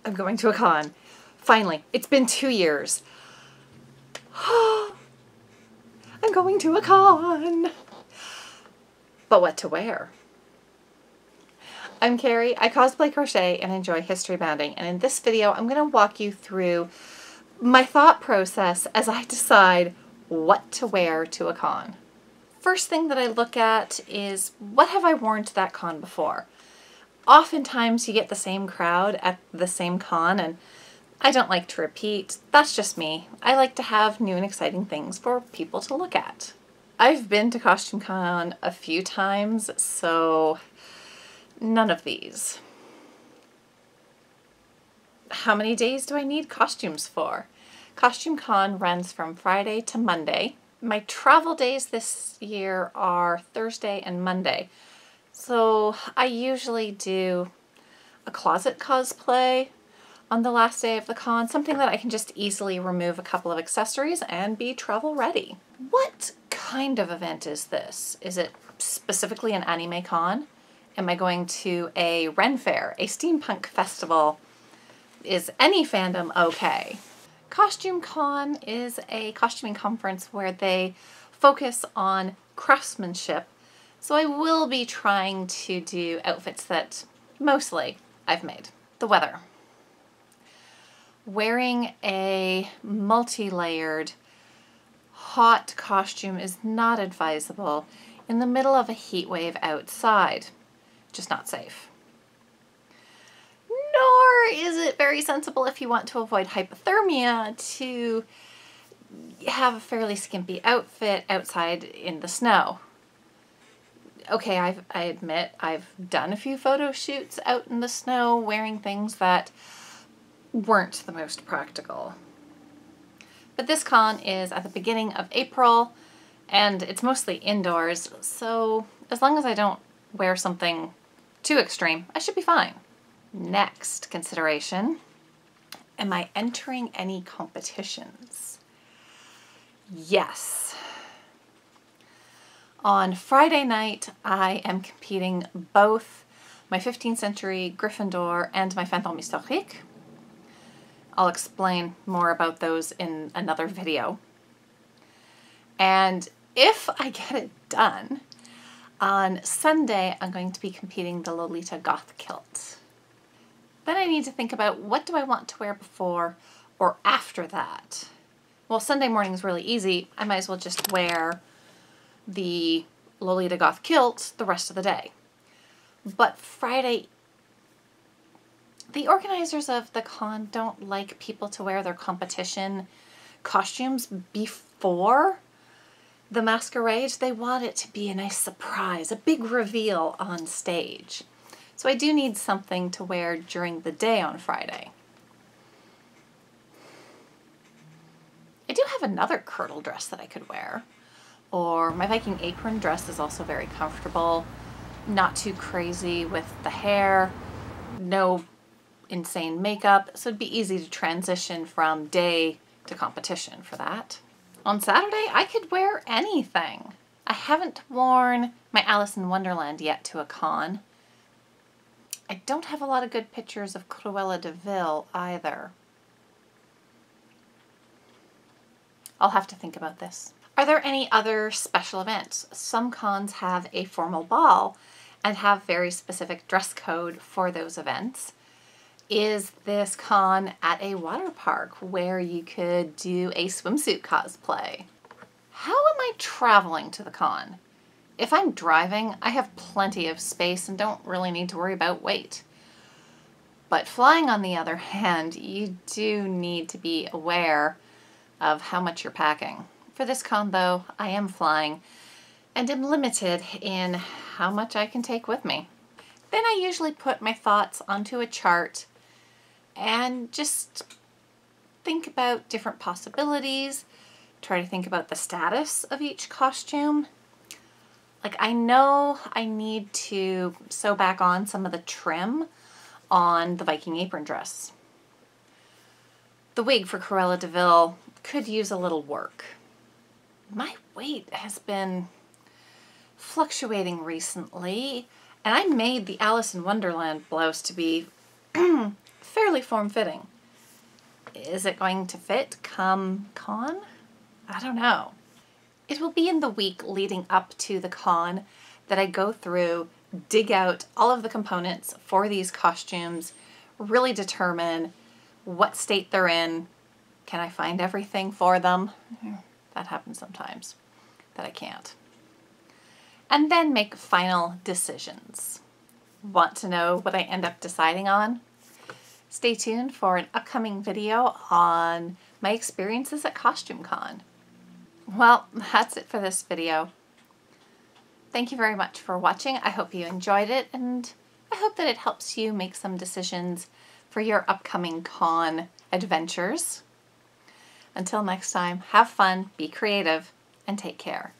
I'm going to a con. Finally, it's been 2 years. I'm going to a con. But what to wear? I'm Carrie. I cosplay, crochet, and enjoy history banding. And in this video, I'm going to walk you through my thought process as I decide what to wear to a con. First thing that I look at is, what have I worn to that con before? Oftentimes you get the same crowd at the same con, and I don't like to repeat. That's just me. I like to have new and exciting things for people to look at. I've been to Costume Con a few times, so none of these. How many days do I need costumes for? Costume Con runs from Friday to Monday. My travel days this year are Thursday and Monday. So I usually do a closet cosplay on the last day of the con, something that I can just easily remove a couple of accessories and be travel ready. What kind of event is this? Is it specifically an anime con? Am I going to a Ren Fair, a steampunk festival? Is any fandom okay? Costume Con is a costuming conference where they focus on craftsmanship, so I will be trying to do outfits that mostly I've made. The weather. Wearing a multi-layered hot costume is not advisable in the middle of a heat wave outside. Just not safe. Nor is it very sensible if you want to avoid hypothermia to have a fairly skimpy outfit outside in the snow. Okay, I admit I've done a few photo shoots out in the snow wearing things that weren't the most practical. But this con is at the beginning of April and it's mostly indoors, so as long as I don't wear something too extreme, I should be fine. Next consideration, am I entering any competitions? Yes. On Friday night, I am competing both my 15th century Gryffindor and my Fantôme Historique. I'll explain more about those in another video. And if I get it done, on Sunday, I'm going to be competing the Lolita Goth Kilt. Then I need to think about, what do I want to wear before or after that? Well, Sunday morning is really easy. I might as well just wear the Lolita Goth Kilt the rest of the day. But Friday, the organizers of the con don't like people to wear their competition costumes before the masquerade. They want it to be a nice surprise, a big reveal on stage. So I do need something to wear during the day on Friday. I do have another kirtle dress that I could wear. Or my Viking apron dress is also very comfortable. Not too crazy with the hair. No insane makeup. So it'd be easy to transition from day to competition for that. On Saturday, I could wear anything. I haven't worn my Alice in Wonderland yet to a con. I don't have a lot of good pictures of Cruella de Vil either. I'll have to think about this. Are there any other special events? Some cons have a formal ball and have very specific dress code for those events. Is this con at a water park where you could do a swimsuit cosplay? How am I traveling to the con? If I'm driving, I have plenty of space and don't really need to worry about weight. But flying, on the other hand, you do need to be aware of how much you're packing. For this con, though, I am flying and am limited in how much I can take with me. Then I usually put my thoughts onto a chart and just think about different possibilities, try to think about the status of each costume. Like, I know I need to sew back on some of the trim on the Viking apron dress. The wig for Cruella de Vil could use a little work. My weight has been fluctuating recently, and I made the Alice in Wonderland blouse to be fairly form-fitting. Is it going to fit come con? I don't know. It will be in the week leading up to the con that I go through, dig out all of the components for these costumes, really determine what state they're in. Can I find everything for them? That happens sometimes that I can't. And then make final decisions. Want to know what I end up deciding on? Stay tuned for an upcoming video on my experiences at Costume Con. Well, that's it for this video. Thank you very much for watching. I hope you enjoyed it, and I hope that it helps you make some decisions for your upcoming con adventures. Until next time, have fun, be creative, and take care.